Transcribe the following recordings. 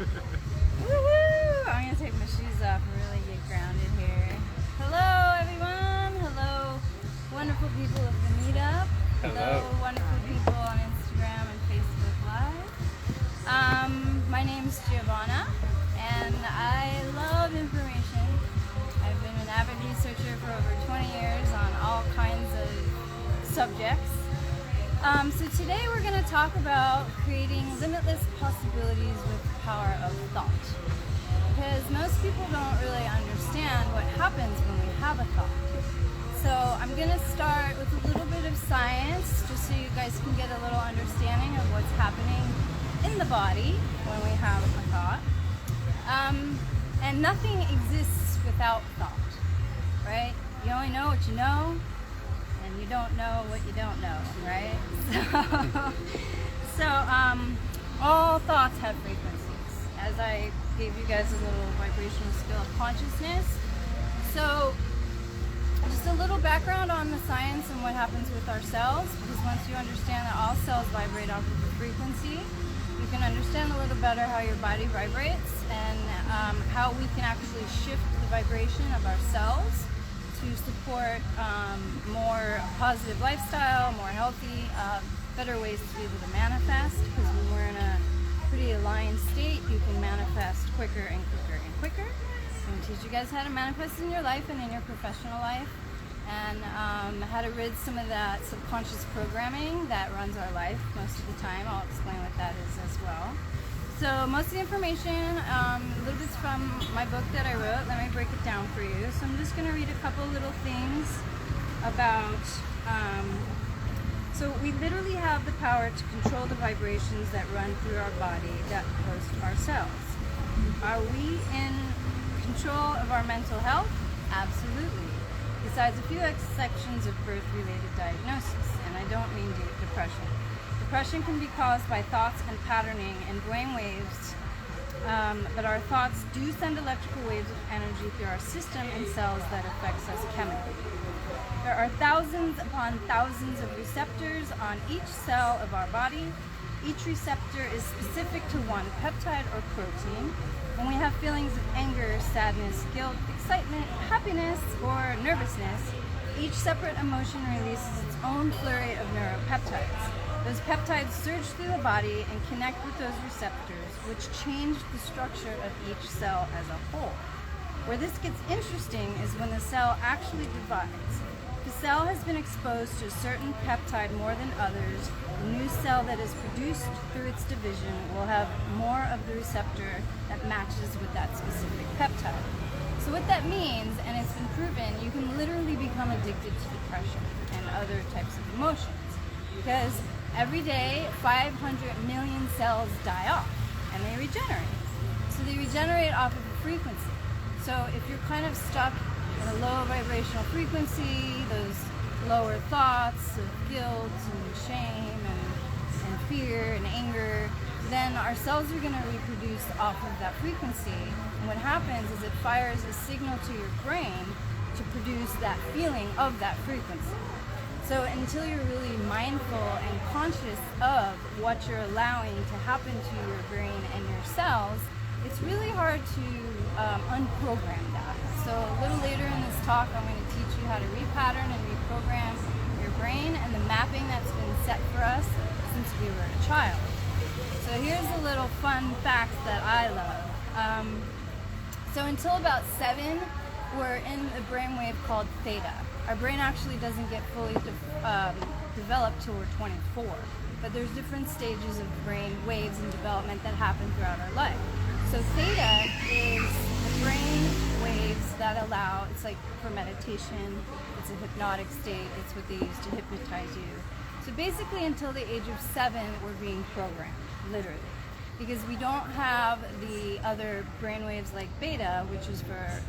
Woohoo! I'm gonna take my shoes off and really get grounded here. Hello, everyone. Hello, wonderful people of the meetup. Hello, wonderful people on Instagram and Facebook Live. My name's Giovanna, and I love information. I've been an avid researcher for over 20 years on all kinds of subjects. So today we're going to talk about creating limitless possibilities with the power of thought. Because most people don't really understand what happens when we have a thought. So I'm going to start with a little bit of science, just so you guys can get a little understanding of what's happening in the body when we have a thought. And nothing exists without thought, right? You only know what you know, and you don't know what you don't know, right? So all thoughts have frequencies, as I gave you guys a little vibrational scale of consciousness. So just a little background on the science and what happens with our cells, because once you understand that all cells vibrate off of a frequency, you can understand a little better how your body vibrates and how we can actually shift the vibration of our cells to support more positive lifestyle, more healthy, better ways to be able to manifest, because when we're in a pretty aligned state, you can manifest quicker and quicker and quicker. I'm going to teach you guys how to manifest in your life and in your professional life, and how to rid some of that subconscious programming that runs our life most of the time. I'll explain what that is as well. So most of the information, a little bit from my book that I wrote. Let me break it down for you. So I'm just going to read a couple little things about, so we literally have the power to control the vibrations that run through our body that host our cells. Are we in control of our mental health? Absolutely. Besides a few exceptions of birth-related diagnosis, and I don't mean depression. Depression can be caused by thoughts and patterning in brain waves, but our thoughts do send electrical waves of energy through our system and cells that affects us chemically. There are thousands upon thousands of receptors on each cell of our body. Each receptor is specific to one peptide or protein. When we have feelings of anger, sadness, guilt, excitement, happiness, or nervousness, each separate emotion releases its own flurry of neuropeptides. Those peptides surge through the body and connect with those receptors, which change the structure of each cell as a whole. Where this gets interesting is when the cell actually divides. If the cell has been exposed to a certain peptide more than others, the new cell that is produced through its division will have more of the receptor that matches with that specific peptide. So what that means, and it's been proven, you can literally become addicted to depression and other types of emotions, because every day 500 million cells die off and they regenerate. So they regenerate off of a frequency. So if you're kind of stuck in a low vibrational frequency, those lower thoughts of guilt and shame and fear and anger, then our cells are going to reproduce off of that frequency. And what happens is it fires a signal to your brain to produce that feeling of that frequency. So until you're really mindful and conscious of what you're allowing to happen to your brain and your cells, it's really hard to unprogram that. So a little later in this talk, I'm going to teach you how to repattern and reprogram your brain and the mapping that's been set for us since we were a child. So here's a little fun fact that I love. So until about 7, we're in a brainwave called theta. Our brain actually doesn't get fully developed till we're 24, but there's different stages of brain waves and development that happen throughout our life. So theta is the brain waves that allow, it's like for meditation, it's a hypnotic state, it's what they use to hypnotize you. So basically until the age of 7, we're being programmed, literally. Because we don't have the other brain waves like beta, which is for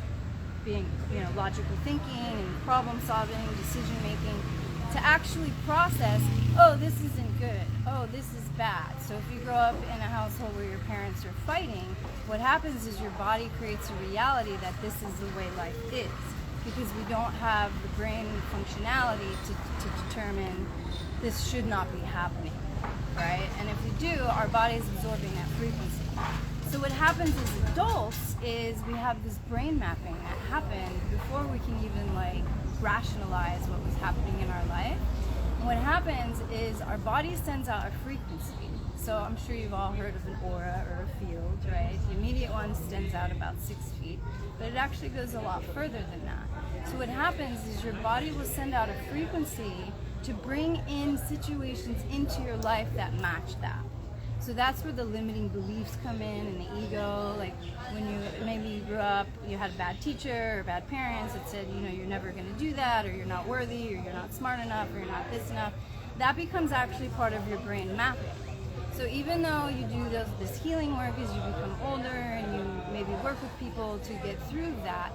being, logical thinking and problem solving, decision making, to actually process, oh, this isn't good, oh, this is bad. So if you grow up in a household where your parents are fighting, what happens is your body creates a reality that this is the way life is, because we don't have the brain functionality to determine this should not be happening, right? And if we do, our body is absorbing that frequency. So what happens as adults is we have this brain mapping that happened before we can even like rationalize what was happening in our life. And what happens is our body sends out a frequency. So I'm sure you've all heard of an aura or a field, right? The immediate one sends out about 6 feet, but it actually goes a lot further than that. So what happens is your body will send out a frequency to bring in situations into your life that match that. So that's where the limiting beliefs come in and the ego, like when maybe you grew up, you had a bad teacher or bad parents that said, you're never going to do that, or you're not worthy, or you're not smart enough, or you're not this enough. That becomes actually part of your brain mapping. So even though you do this healing work as you become older and you maybe work with people to get through that,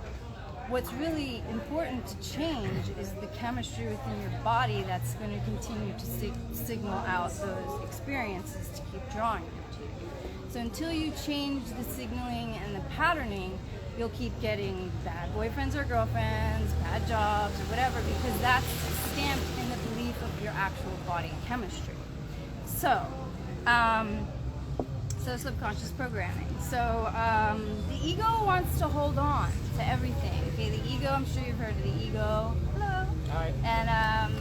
what's really important to change is the chemistry within your body that's going to continue to signal out those experiences to keep drawing them to you. So until you change the signaling and the patterning, you'll keep getting bad boyfriends or girlfriends, bad jobs, or whatever, because that's stamped in the belief of your actual body chemistry. So subconscious programming. So the ego wants to hold on to everything. Okay, the ego, I'm sure you've heard of the ego. Hello. Hi. And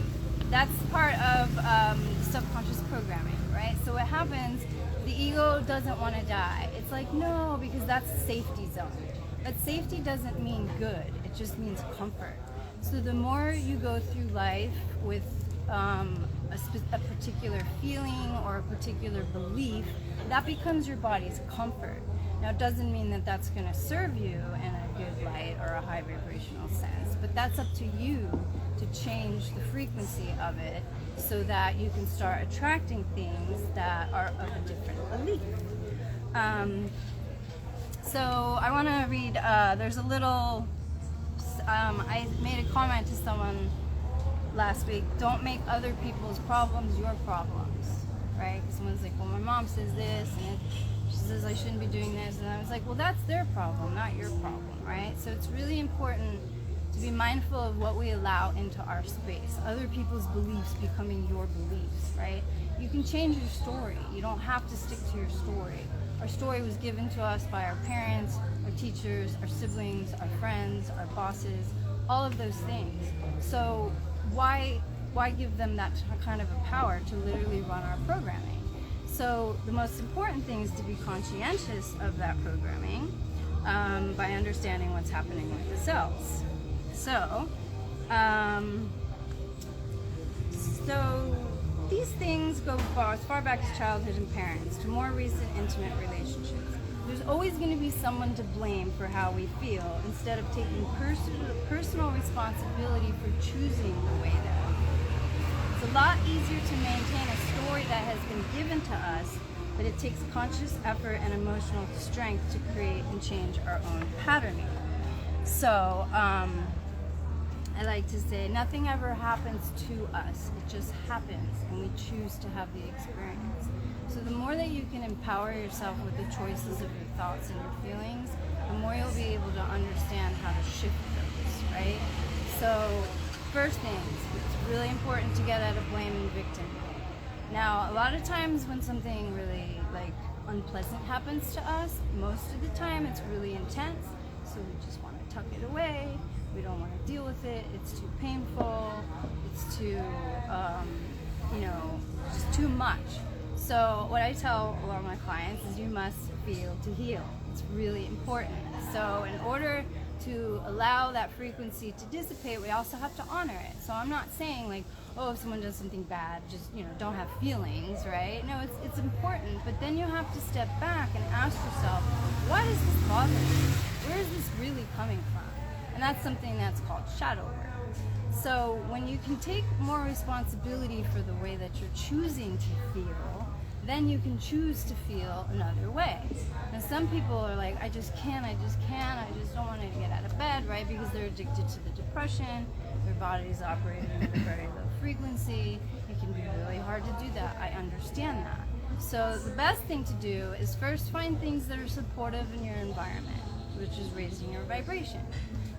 that's part of subconscious programming, right? So what happens, the ego doesn't want to die. It's like, no, because that's a safety zone. But safety doesn't mean good. It just means comfort. So the more you go through life with a particular feeling or a particular belief, that becomes your body's comfort. Now, it doesn't mean that that's going to serve you in a good light or a high vibrational sense, but that's up to you to change the frequency of it so that you can start attracting things that are of a different belief. So I want to read, there's a little, I made a comment to someone last week, don't make other people's problems your problems, right? Because someone's like, well, my mom says this, and she says I shouldn't be doing this, and I was like, well, that's their problem, not your problem, right? So it's really important to be mindful of what we allow into our space, other people's beliefs becoming your beliefs, right? You can change your story. You don't have to stick to your story. Our story was given to us by our parents, our teachers, our siblings, our friends, our bosses, all of those things. So why give them that kind of a power to literally run our programming? So the most important thing is to be conscientious of that programming by understanding what's happening with the cells. So these things go as far back as childhood and parents to more recent intimate relationships. There's always going to be someone to blame for how we feel instead of taking personal responsibility for choosing the way that we feel. It's a lot easier to maintain a story that has been given to us, but it takes conscious effort and emotional strength to create and change our own patterning. So I like to say nothing ever happens to us, it just happens, and we choose to have the experience. So the more that you can empower yourself with the choices of your thoughts and your feelings, the more you'll be able to understand how to shift those, right? So first things, it's really important to get out of blaming victim. Now, a lot of times when something really unpleasant happens to us, most of the time it's really intense, so we just want to tuck it away. We don't want to deal with it. It's too painful. It's too, just too much. So what I tell a lot of my clients is you must feel to heal. It's really important. So in order to allow that frequency to dissipate, we also have to honor it. So I'm not saying if someone does something bad, just, don't have feelings, right? No, it's important, but then you have to step back and ask yourself, why does this bother me? Where is this really coming from? And that's something that's called shadow work. So when you can take more responsibility for the way that you're choosing to feel, then you can choose to feel another way. And some people are like, I just can't, I just don't want to get out of bed, right? Because they're addicted to the depression, their body's operating at a very low frequency. It can be really hard to do that. I understand that. So the best thing to do is first find things that are supportive in your environment, which is raising your vibration.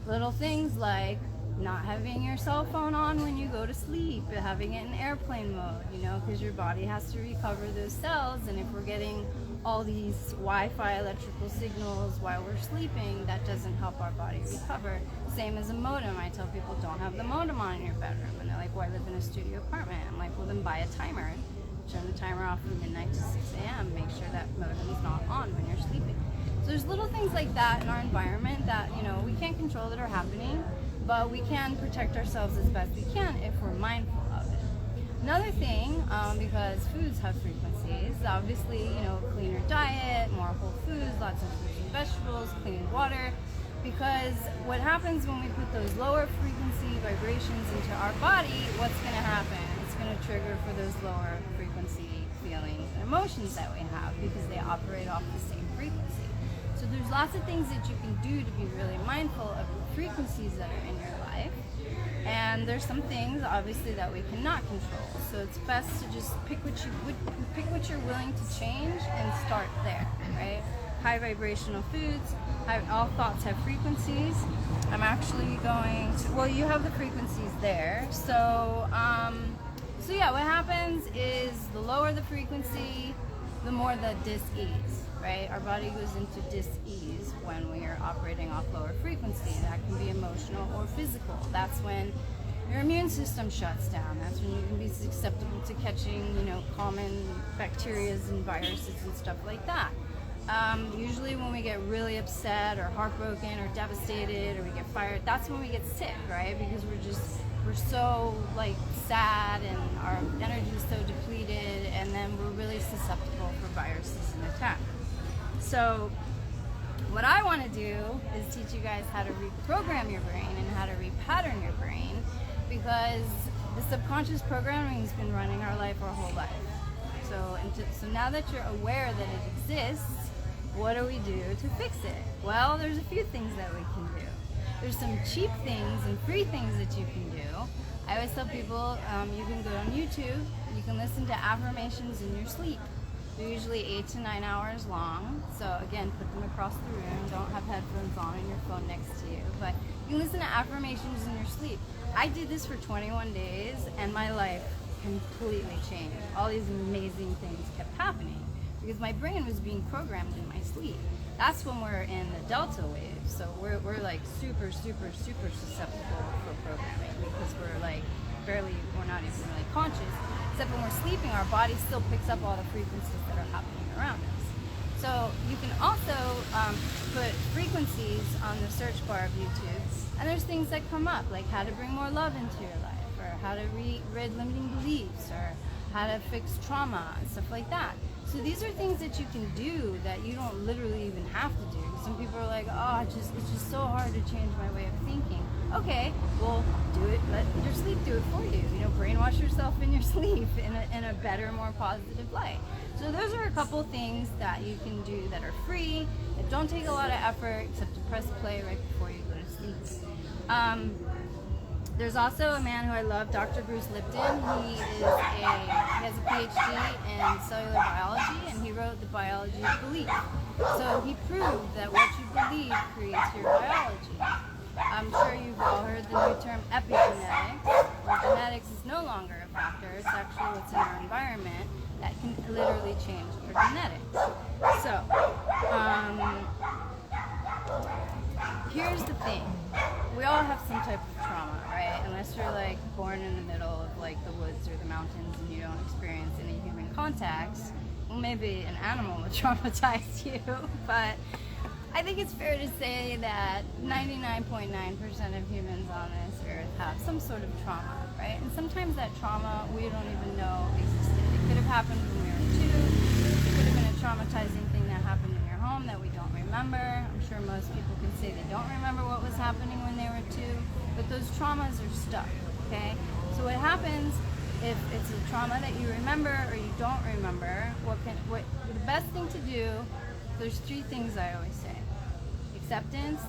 Little things like not having your cell phone on when you go to sleep, having it in airplane mode, because your body has to recover those cells, and if we're getting all these Wi-Fi electrical signals while we're sleeping, that doesn't help our body recover. Same as a modem. I tell people, don't have the modem on in your bedroom. And they're like, well, I live in a studio apartment. I'm like, well, then buy a timer. Turn the timer off from midnight to 6 a.m. Make sure that modem's not on when you're sleeping. So there's little things like that in our environment that, we can't control that are happening, but we can protect ourselves as best we can if we're mindful of it. Another thing, because foods have frequencies, obviously, cleaner diet, more whole foods, lots of fruits and vegetables, clean water, because what happens when we put those lower frequency vibrations into our body, what's going to happen? It's going to trigger for those lower frequency feelings and emotions that we have because they operate off the same frequency. So there's lots of things that you can do to be really mindful of the frequencies that are in your life. And there's some things, obviously, that we cannot control. So it's best to just pick what you're willing to change and start there, right? High vibrational foods. All thoughts have frequencies. I'm actually going to, well, you have the frequencies there. So yeah, what happens is the lower the frequency, the more the dis-ease, right? Our body goes into dis-ease when we are operating off lower frequency. That can be emotional or physical. That's when your immune system shuts down. That's when you can be susceptible to catching, common bacteria and viruses and stuff like that. Usually when we get really upset or heartbroken or devastated or we get fired, that's when we get sick, right? Because we're so sad and our energy is so depleted, and then we're really susceptible for viruses and attack. So what I want to do is teach you guys how to reprogram your brain and how to repattern your brain, because the subconscious programming has been running our life our whole life. So now that you're aware that it exists, what do we do to fix it? Well, there's a few things that we can do. There's some cheap things and free things that you can do. I always tell people, you can go on YouTube, you can listen to affirmations in your sleep. They're usually 8 to 9 hours long. So again, put them across the room. Don't have headphones on and your phone next to you. But you can listen to affirmations in your sleep. I did this for 21 days and my life completely changed. All these amazing things kept happening because my brain was being programmed in my sleep. That's when we're in the delta wave. So we're super, super, super susceptible for programming because we're not even really conscious. Except when we're sleeping, our body still picks up all the frequencies that are happening around us. So you can also put frequencies on the search bar of YouTube, and there's things that come up, like how to bring more love into your life, or how to rid limiting beliefs, or how to fix trauma, and stuff like that. So these are things that you can do that you don't literally even have to do. Some people are like, oh, it's just so hard to change my way of thinking. Okay, well, do it. Let your sleep do it for you. Brainwash yourself in your sleep in a better, more positive light. So those are a couple things that you can do that are free, that don't take a lot of effort, except to press play right before you go to sleep. There's also a man who I love, Dr. Bruce Lipton. He has a PhD in cellular biology, and he wrote The Biology of Belief. So he proved that what you believe creates your biology. I'm sure you've all heard the new term epigenetics, where genetics is no longer a factor. It's actually what's in our environment that can literally change our genetics. So, here's the thing. We all have some type of trauma, right? Unless you're born in the middle of the woods or the mountains and you don't experience any human contacts. Well, maybe an animal will traumatize you, but I think it's fair to say that 99.9% of humans on this earth have some sort of trauma, right? And sometimes that trauma we don't even know existed. It could have happened when we were 2. It could have been a traumatizing thing that happened in your home that we don't remember. I'm sure most people can say they don't remember what was happening when they were 2, but those traumas are stuck, okay? So what happens if it's a trauma that you remember or you don't remember, the best thing to do, there's 3 things I always say: acceptance,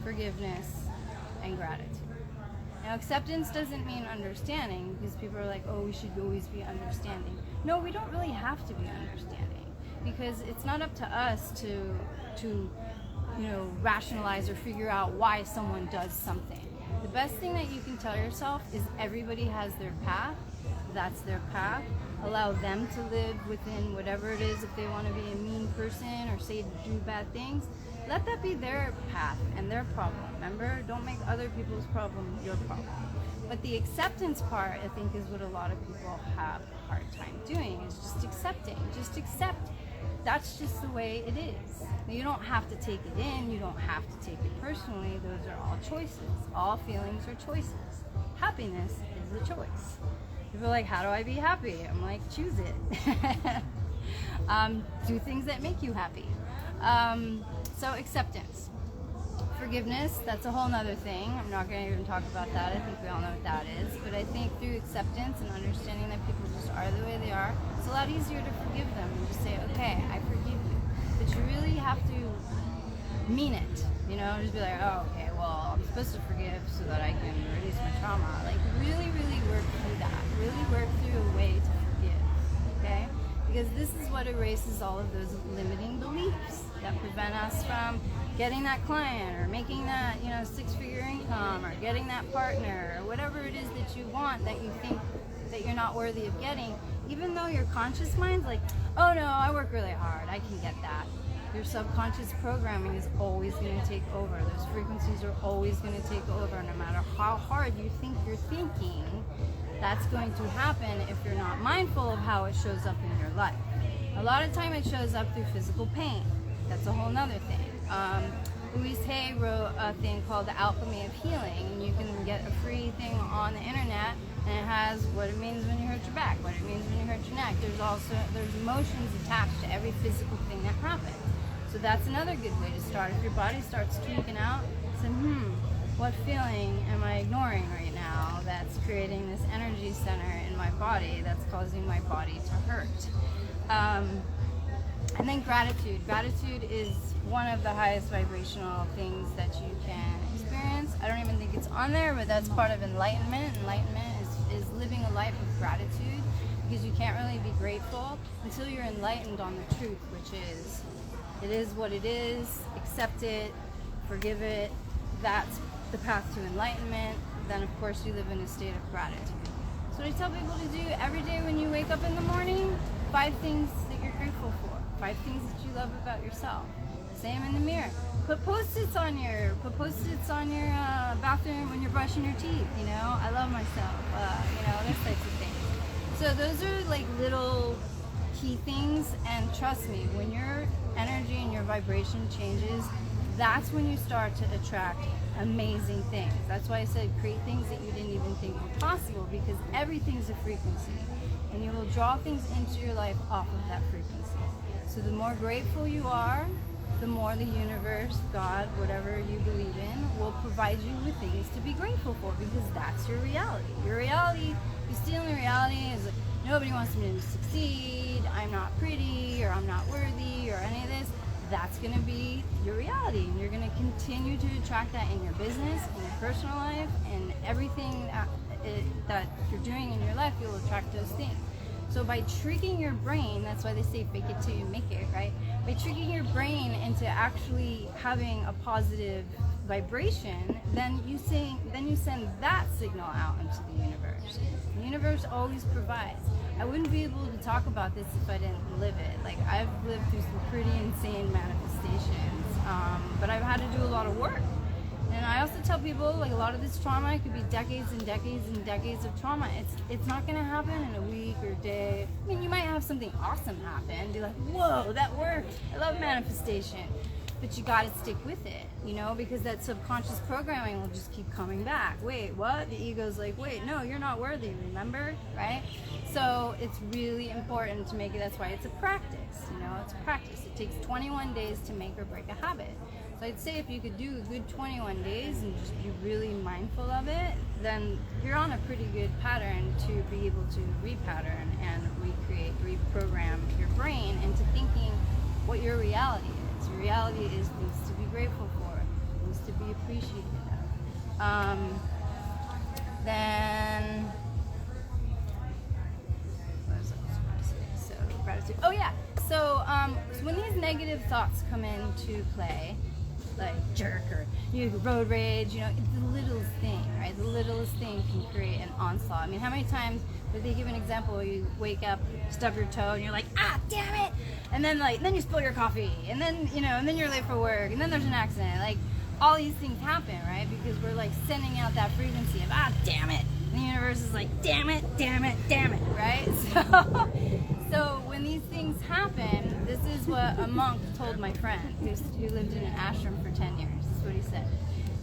forgiveness, and gratitude. Now, acceptance doesn't mean understanding, because people are like, oh, we should always be understanding. No, we don't really have to be understanding, because it's not up to us to rationalize or figure out why someone does something. The best thing that you can tell yourself is everybody has their path. That's their path. allow them to live within whatever it is. If they want to be a mean person or say to do bad things, let that be their path and their problem. Remember, don't make other people's problem your problem. But the acceptance part, I think, is what a lot of people have a hard time doing, is just accepting. Just accept. That's just the way it is. You don't have to take it in. You don't have to take it personally. Those are all choices. All feelings are choices. Happiness is a choice. People are like, how do I be happy? I'm like, choose it. Do things that make you happy. So acceptance. Forgiveness, that's a whole nother thing. I'm not going to even talk about that. I think we all know what that is. But I think through acceptance and understanding that people just are the way they are, it's a lot easier to forgive them and just say, okay, I forgive you. But you really have to mean it. You know, just be like, oh, okay, well, I'm supposed to forgive so that I can release my trauma. Like, really, really work through that. Really work through a way to forgive, okay? Because this is what erases all of those limiting beliefs that prevent us from getting that client or making that, you know, six-figure income or getting that partner or whatever it is that you want that you think that you're not worthy of getting, even though your conscious mind's like, oh no, I work really hard, I can get that. Your subconscious programming is always going to take over. Those frequencies are always going to take over. No matter how hard you think you're thinking, that's going to happen if you're not mindful of how it shows up in your life. A lot of time it shows up through physical pain. That's a whole nother thing. Louise Hay wrote a thing called The Alchemy of Healing, and you can get a free thing on the internet, and it has what it means when you hurt your back, what it means when you hurt your neck. There's emotions attached to every physical thing that happens. So that's another good way to start. If your body starts tweaking out, say, what feeling am I ignoring right now that's creating this energy center in my body that's causing my body to hurt? And then gratitude. Gratitude is one of the highest vibrational things that you can experience. I don't even think it's on there, but that's part of enlightenment. Enlightenment is living a life of gratitude, because you can't really be grateful until you're enlightened on the truth, which is, it is what it is, accept it, forgive it. That's the path to enlightenment. Then of course you live in a state of gratitude. So I tell people to do every day when you wake up in the morning, 5 things that you're grateful for. 5 things that you love about yourself. Same in the mirror. Put post-its on your bathroom when you're brushing your teeth. You know, I love myself. You know, those types of things. So those are like little key things. And trust me, when your energy and your vibration changes, that's when you start to attract amazing things. That's why I said create things that you didn't even think were possible, because everything's a frequency, and you will draw things into your life off of that frequency. So the more grateful you are, the more the universe, God, whatever you believe in, will provide you with things to be grateful for, because that's your reality. Your reality, your stealing reality is like, nobody wants me to succeed, I'm not pretty, or I'm not worthy, or any of this. That's going to be your reality, and you're going to continue to attract that in your business, in your personal life, and everything that you're doing in your life, you'll attract those things. So by tricking your brain, that's why they say fake it till you make it, right? By tricking your brain into actually having a positive vibration, then you send that signal out into the universe. The universe always provides. I wouldn't be able to talk about this if I didn't live it. Like, I've lived through some pretty insane manifestations, but I've had to do a lot of work. And I also tell people, like, a lot of this trauma, it could be decades and decades and decades of trauma. It's not going to happen in a week or a day. I mean, you might have something awesome happen, be like, whoa, that worked. I love manifestation. But you got to stick with it, you know, because that subconscious programming will just keep coming back. Wait, what? The ego's like, wait, no, you're not worthy, remember? Right? So it's really important to make it. That's why it's a practice, you know, it's a practice. It takes 21 days to make or break a habit. So I'd say if you could do a good 21 days and just be really mindful of it, then you're on a pretty good pattern to be able to repattern and recreate, reprogram your brain into thinking what your reality is. Your reality is things to be grateful for, things to be appreciated of. Then, what was I supposed to say? So, gratitude. Oh yeah. So when these negative thoughts come into play, like jerk, or you road rage. You know, it's the littlest thing, right? The littlest thing can create an onslaught. I mean, how many times would they give an example where you wake up, stub your toe, and you're like, ah, damn it, and then you spill your coffee, and then and then you're late for work, and then there's an accident. Like, all these things happen, right? Because we're like sending out that frequency of, ah, damn it. And the universe is like, damn it, damn it, damn it, right? So when these things happen, this is what a monk told my friend who lived in an ashram for 10 years. This is what he said.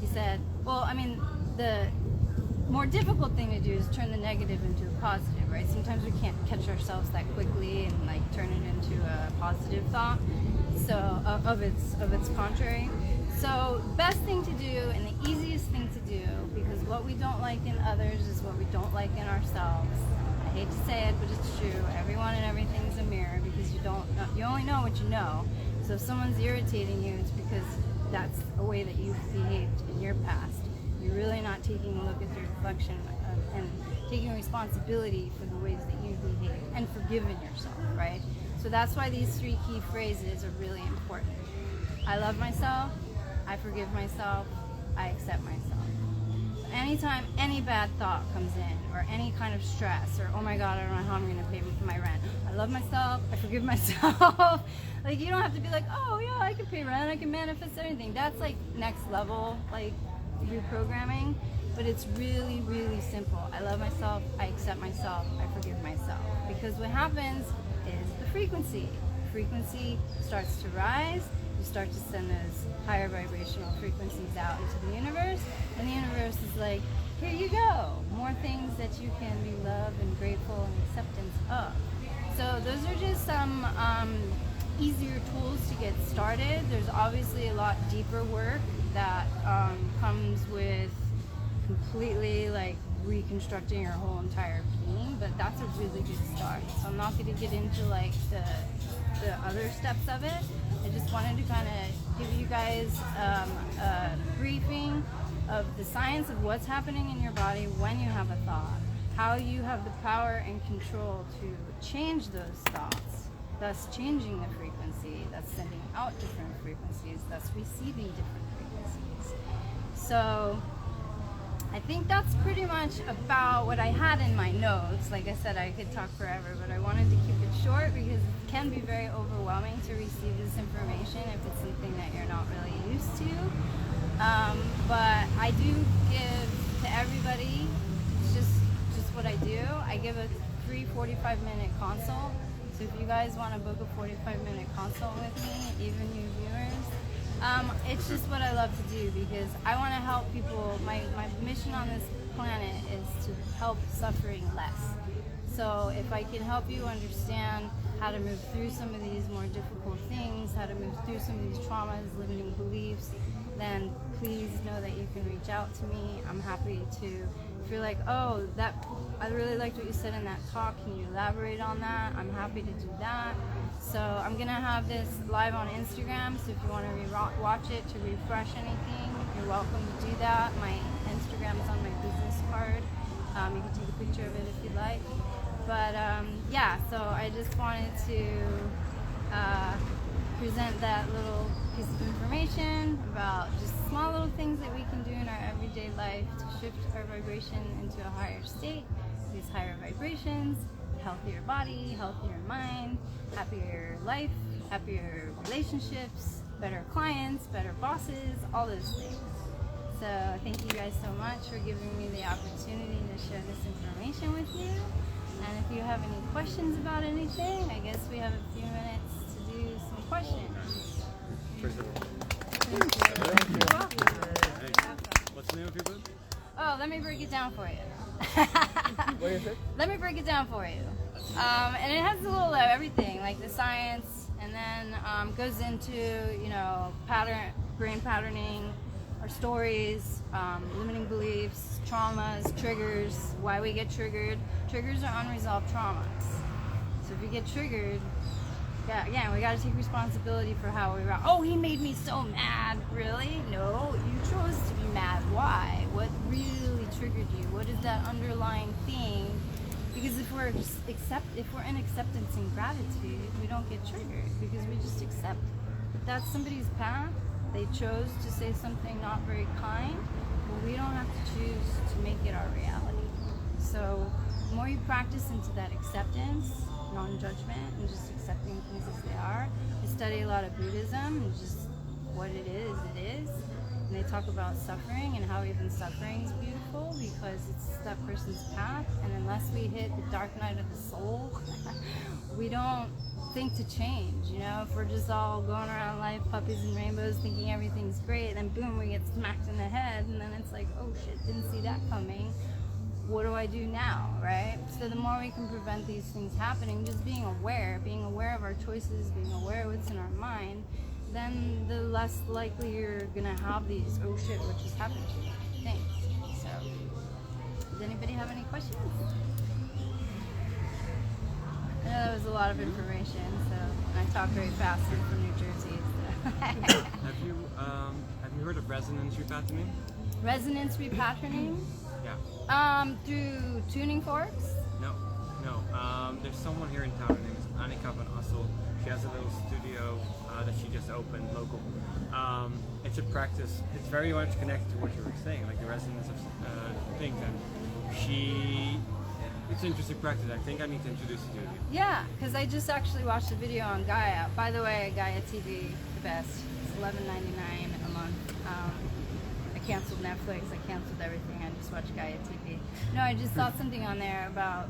He said, well, I mean, the more difficult thing to do is turn the negative into a positive, right? Sometimes we can't catch ourselves that quickly and like turn it into a positive thought, so of its contrary. So best thing to do and the easiest thing to do, because what we don't like in others is what we don't like in ourselves. I hate to say it, but it's true. Everyone and everything is a mirror, because you only know what you know. So if someone's irritating you, it's because that's a way that you've behaved in your past. You're really not taking a look at your reflection and taking responsibility for the ways that you behave and forgiving yourself, right? So that's why these 3 key phrases are really important. I love myself, I forgive myself, I accept myself. Anytime any bad thought comes in, or any kind of stress, or oh my god, I don't know how I'm going to pay for my rent, I love myself, I forgive myself. Like, you don't have to be like, oh yeah, I can pay rent, I can manifest anything. That's like next level, like reprogramming. But it's really, really simple. I love myself, I accept myself, I forgive myself. Because what happens is the frequency starts to rise. You start to send those higher vibrational frequencies out into the universe, and the universe is like, here you go, more things that you can be loved and grateful and acceptance of. So those are just some easier tools to get started. There's obviously a lot deeper work that comes with completely like reconstructing your whole entire being, but that's a really good start. So I'm not going to get into like the other steps of it. I just wanted to kind of give you guys a briefing of the science of what's happening in your body when you have a thought, how you have the power and control to change those thoughts, thus changing the frequency, thus sending out different frequencies, thus receiving different frequencies. So I think that's pretty much about what I had in my notes. Like I said, I could talk forever, but I wanted to keep it short because it can be very overwhelming to receive this information if it's something that you're not really used to. But I do give to everybody, it's just what I do. I give a free 45-minute consult. So if you guys want to book a 45-minute consult with me, even you viewers, it's just what I love to do, because I want to help people. My mission on this planet is to help suffering less. So if I can help you understand how to move through some of these more difficult things, how to move through some of these traumas, limiting beliefs, then please know that you can reach out to me. I'm happy to, if you're like, oh, I really liked what you said in that talk, can you elaborate on that? I'm happy to do that. So I'm going to have this live on Instagram, so if you want to watch it to refresh anything, you're welcome to do that. My Instagram is on my business card. You can take a picture of it if you'd like. But yeah, so I just wanted to present that little piece of information about just small little things that we can do in our everyday life to shift our vibration into a higher state. These higher vibrations, healthier body, healthier mind, happier life, happier relationships, better clients, better bosses, all those things. So thank you guys so much for giving me the opportunity to share this information with you. And if you have any questions about anything, I guess we have a few minutes to do some questions. Thank you. You're welcome. What's the name of your book? Oh, let me break it down for you. What is it? Let me break it down for you. And it has a little of everything, like the science, and then goes into, brain patterning, our stories, limiting beliefs, traumas, triggers, why we get triggered. Triggers are unresolved traumas. So if you get triggered, yeah, again, we got to take responsibility for how we react. Oh, he made me so mad. Really? No, you chose to be mad. Why? What really triggered you? What is that underlying thing? Because if we're in acceptance and gratitude, we don't get triggered, because we just accept that that's somebody's path, They chose to say something not very kind, but we don't have to choose to make it our reality. So the more you practice into that acceptance, non-judgment, and just accepting things as they are. I study a lot of Buddhism, and just what it is, it is. And they talk about suffering and how even suffering is beautiful because it's that person's path. And unless we hit the dark night of the soul, we don't think to change. You know, if we're just all going around life, puppies and rainbows, thinking everything's great, then boom, we get smacked in the head, and then it's like, oh shit, didn't see that coming. What do I do now, right? So the more we can prevent these things happening, just being aware of our choices, being aware of what's in our mind, then the less likely you're gonna have these, oh shit, what just happened to me things. So, does anybody have any questions? I know that was a lot of information, so I talk very fast. I'm from New Jersey. So. Have you heard of resonance repatterning? Resonance repatterning? Yeah. Through tuning forks? No. There's someone here in town. Her name is Annika van Assel. She has a little studio that she just opened local. It's a practice. It's very much connected to what you were saying, like the resonance of things. And it's an interesting practice. I think I need to introduce it to you. Yeah, because I just actually watched a video on Gaia. By the way, Gaia TV, the best. It's $11.99 a month. I canceled Netflix. I canceled everything. I just watched Gaia TV. No, I just saw something on there about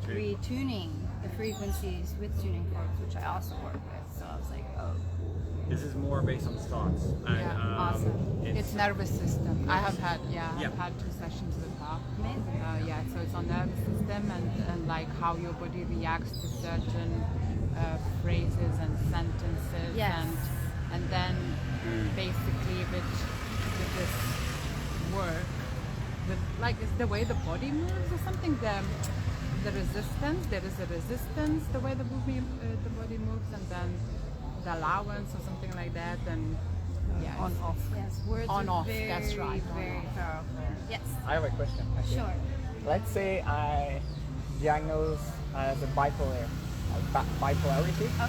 retuning the frequencies with tuning forks, which I also work with. So I was like, oh. This is more based on thoughts. And, awesome. It's nervous system. I have had, I've had 2 sessions with her. Amazing. So it's on nervous system and like how your body reacts to certain phrases and sentences. Yes. And then basically with this work, with like it's the way the body moves or something. The resistance. There is a resistance the way the body moves, and then the allowance or something like that. And on off. Yes, words on are off. very, That's right. very powerful. Yes. I have a question. Actually. Sure. Let's say I diagnose as a bipolarity.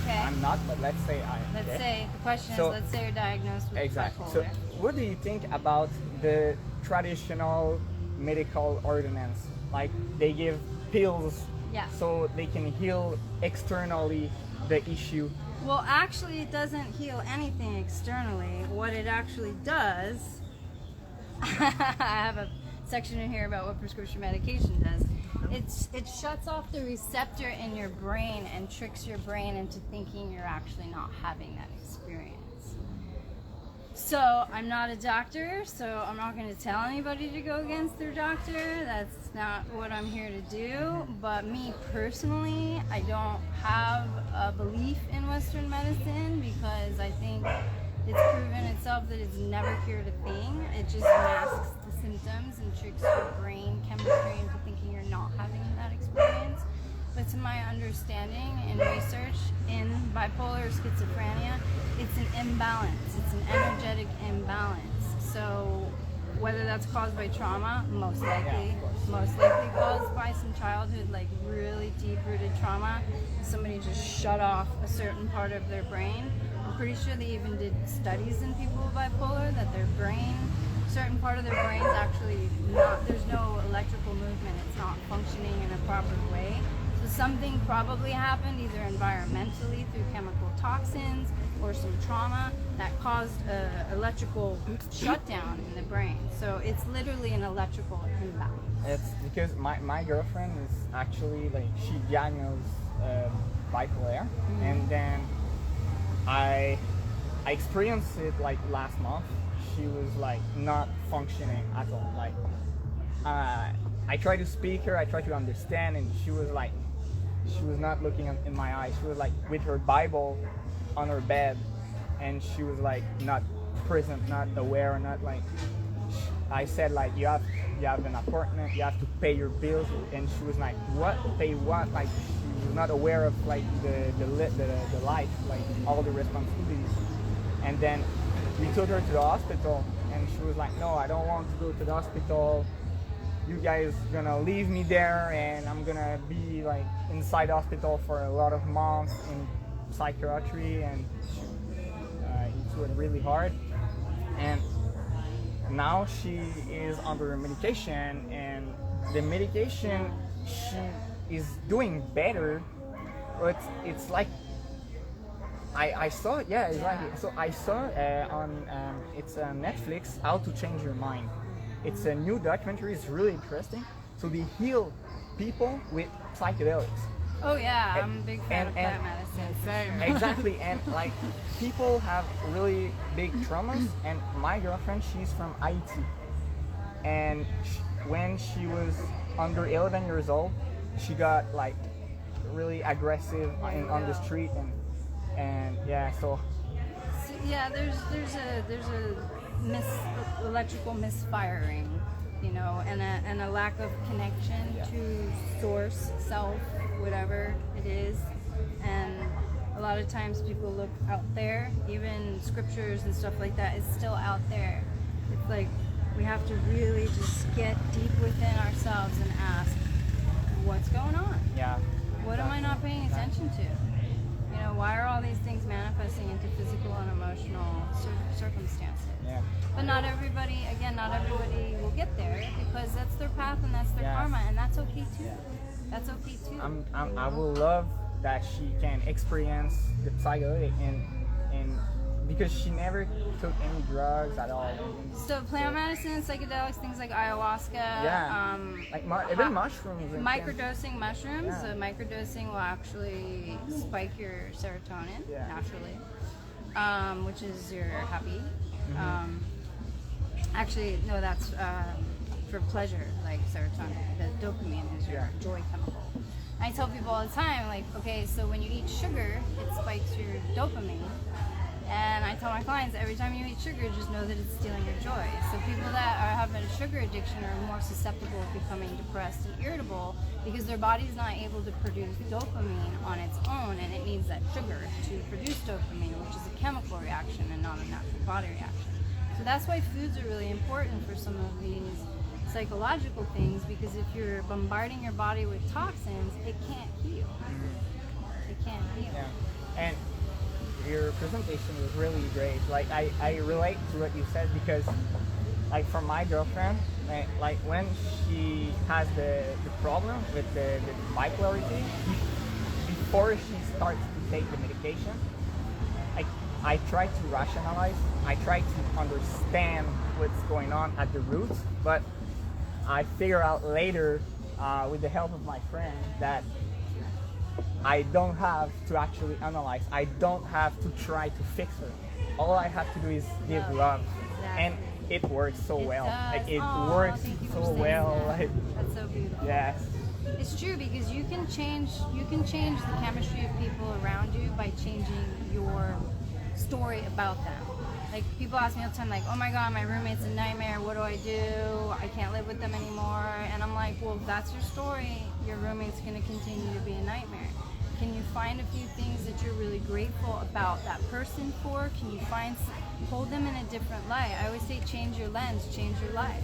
Okay. I'm not, but let's say I. Let's okay? say the question So- is, let's say you're diagnosed with Exactly. bipolar. So, what do you think about the traditional medical ordinance? Like they give pills Yeah. so they can heal externally the issue. Well, actually, it doesn't heal anything externally. What it actually does, I have a section in here about what prescription medication does. It shuts off the receptor in your brain and tricks your brain into thinking you're actually not having that experience. So I'm not a doctor, so I'm not going to tell anybody to go against their doctor. That's not what I'm here to do. But me personally, I don't have a belief in Western medicine because I think it's proven itself that it's never cured a thing. It just masks the symptoms and tricks your brain chemistry into thinking you're not having that experience. But to my understanding and research in bipolar or schizophrenia, it's an imbalance. It's an energetic imbalance. So whether that's caused by trauma, most likely caused by some childhood, like really deep-rooted trauma. Somebody just shut off a certain part of their brain. I'm pretty sure they even did studies in people with bipolar that their brain, certain part of their brain's actually not, there's no electrical movement. It's not functioning in a proper way. So something probably happened either environmentally through chemical toxins or some trauma that caused an electrical shutdown in the brain. So it's literally an electrical imbalance. It's because my girlfriend is actually like she diagnosed bipolar, and then I experienced it like last month. She was like not functioning at all. Like I tried to speak her, I tried to understand, and she was not looking in my eyes. She was like with her Bible on her bed, and she was like not present, not aware, not like. I said like you have an appointment, you have to pay your bills, and she was like, what? Pay what? Like she was not aware of like the life, like all the responsibilities. And then we took her to the hospital, and she was like, no, I don't want to go to the hospital. You guys gonna leave me there, and I'm gonna be like inside the hospital for a lot of months in psychiatry, and it to it really hard, and now she is under medication, and the medication she is doing better, but it's like I saw, yeah, exactly. So I saw on it's Netflix, How to Change Your Mind. It's a new documentary. It's really interesting. So they heal people with psychedelics. Oh yeah, I'm a big fan of plant medicine. Same. Exactly, and like people have really big traumas. And my girlfriend, she's from Haiti, and when she was under 11 years old, she got like really aggressive on the street, and yeah, so Yeah, there's a electrical misfiring, you know, and a lack of connection to source, self, whatever it is, and a lot of times people look out there, even scriptures and stuff like that is still out there. It's like we have to really just get deep within ourselves and ask, what's going on? yeah. What am I not paying attention to? You know, why are all these things manifesting into physical and emotional circumstances? Yeah. But not everybody will get there because that's their path and that's their Yes. karma, and that's okay too. That's okay too. I will love that she can experience the psychedelic and because she never took any drugs at all. So plant medicine, psychedelics, things like ayahuasca, Yeah. Like even mushrooms. and microdosing mushrooms. Yeah. So microdosing will actually spike your serotonin Yeah. naturally, which is your happy. Mm-hmm. Actually, no, that's for pleasure, like serotonin. The dopamine is your joy chemical. I tell people all the time, like, okay, so when you eat sugar, it spikes your dopamine. And I tell my clients, every time you eat sugar, just know that it's stealing your joy. So people that are having a sugar addiction are more susceptible of becoming depressed and irritable because their body's not able to produce dopamine on its own, and it needs that sugar to produce dopamine, which is a chemical reaction and not a natural body reaction. So that's why foods are really important for some of these psychological things, because if you're bombarding your body with toxins, it can't heal. It can't heal. Yeah. And your presentation was really great. Like I relate to what you said because like for my girlfriend, like when she has the problem with the bipolarity, before she starts to take the medication, I try to rationalize, I try to understand what's going on at the roots, but I figure out later with the help of my friend that I don't have to actually analyze. I don't have to try to fix her. All I have to do is give love, Exactly. and it works so It well. does. Like it Aw, works thank you for so saying well. that. Like That's so beautiful. yes, It's true because you can change the chemistry of people around you by changing your story about them. Like people ask me all the time, like, oh my god, my roommate's a nightmare, what do I do? I can't live with them anymore. And I'm like, well, if that's your story, your roommate's gonna continue to be a nightmare. Can you find a few things that you're really grateful about that person for? Can you hold them in a different light? I always say change your lens, change your life.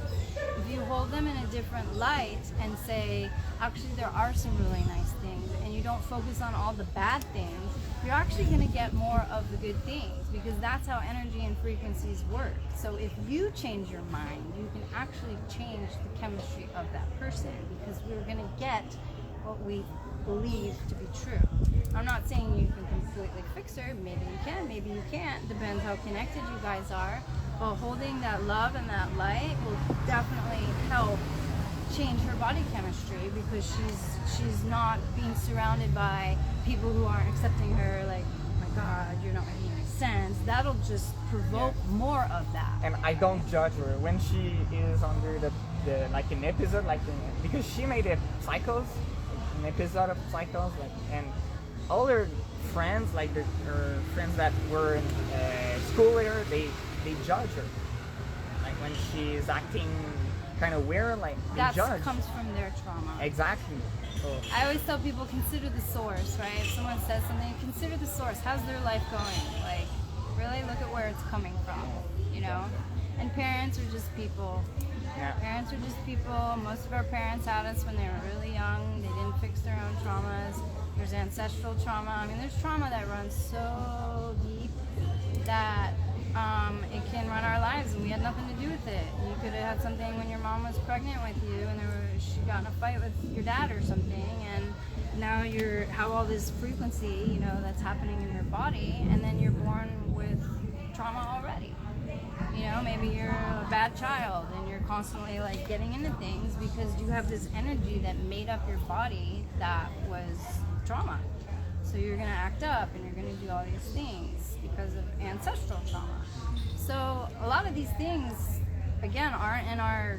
If you hold them in a different light and say, actually there are some really nice things, and you don't focus on all the bad things, you're actually going to get more of the good things, because that's how energy and frequencies work. So if you change your mind, you can actually change the chemistry of that person, because we're going to get what we believe to be true. I'm not saying you can completely fix her. Maybe you can, maybe you can't. Depends how connected you guys are. But holding that love and that light will definitely help change her body chemistry, because she's not being surrounded by people who aren't accepting her, like, oh my god, you're not making any sense. That'll just provoke more of that. and I don't judge her when she is under the like an episode because she made an episode of Cycles, like, and all her friends, like her friends that were in school with her, they judge her. Like when she's acting kind of weird, like they That judge. comes from their trauma. Exactly. So, I always tell people, consider the source, right? If someone says something, consider the source. How's their life going? Like, really look at where it's coming from, you know? And parents are just people. yeah. Parents are just people. Most of our parents had us when they were really young. They didn't fix their own traumas. There's ancestral trauma. I mean, there's trauma that runs so deep that it can run our lives, and we had nothing to do with it. You could have had something when your mom was pregnant with you, and she got in a fight with your dad or something, and now you have all this frequency, you know, that's happening in your body, and then you're born with trauma already. You know, maybe you're a bad child and you're constantly like getting into things because you have this energy that made up your body that was trauma. So you're gonna act up and you're gonna do all these things because of ancestral trauma. So a lot of these things, again, aren't in our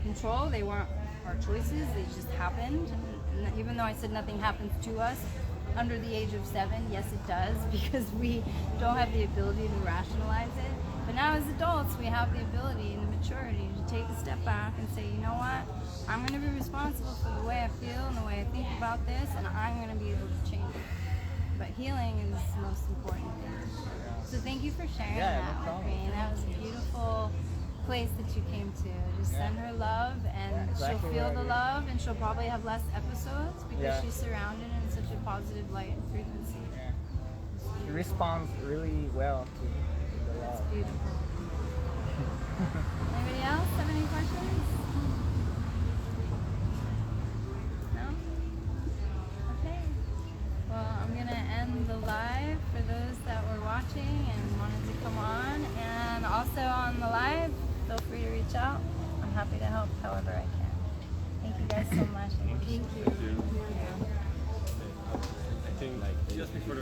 control. They weren't our choices. They just happened. And even though I said nothing happens to us under the age of 7, yes, it does, because we don't have the ability to rationalize it. But now as adults, we have the ability and the maturity to take a step back and say, you know what? I'm going to be responsible for the way I feel and the way I think about this, and I'm going to be able to change it. But healing is the most important thing. So thank you for sharing that with me. That was a beautiful place that you came to. Just send her love, and she'll feel the love, and she'll probably have less episodes because she's surrounded in such a positive light and frequency. She responds really well to the love. It's beautiful. Anybody else have any questions? No? Okay. Well, I'm going to end the live for those that were watching and wanted to come on. And also on the live, feel free to reach out. I'm happy to help however I can. Thank you guys so much. I think just before the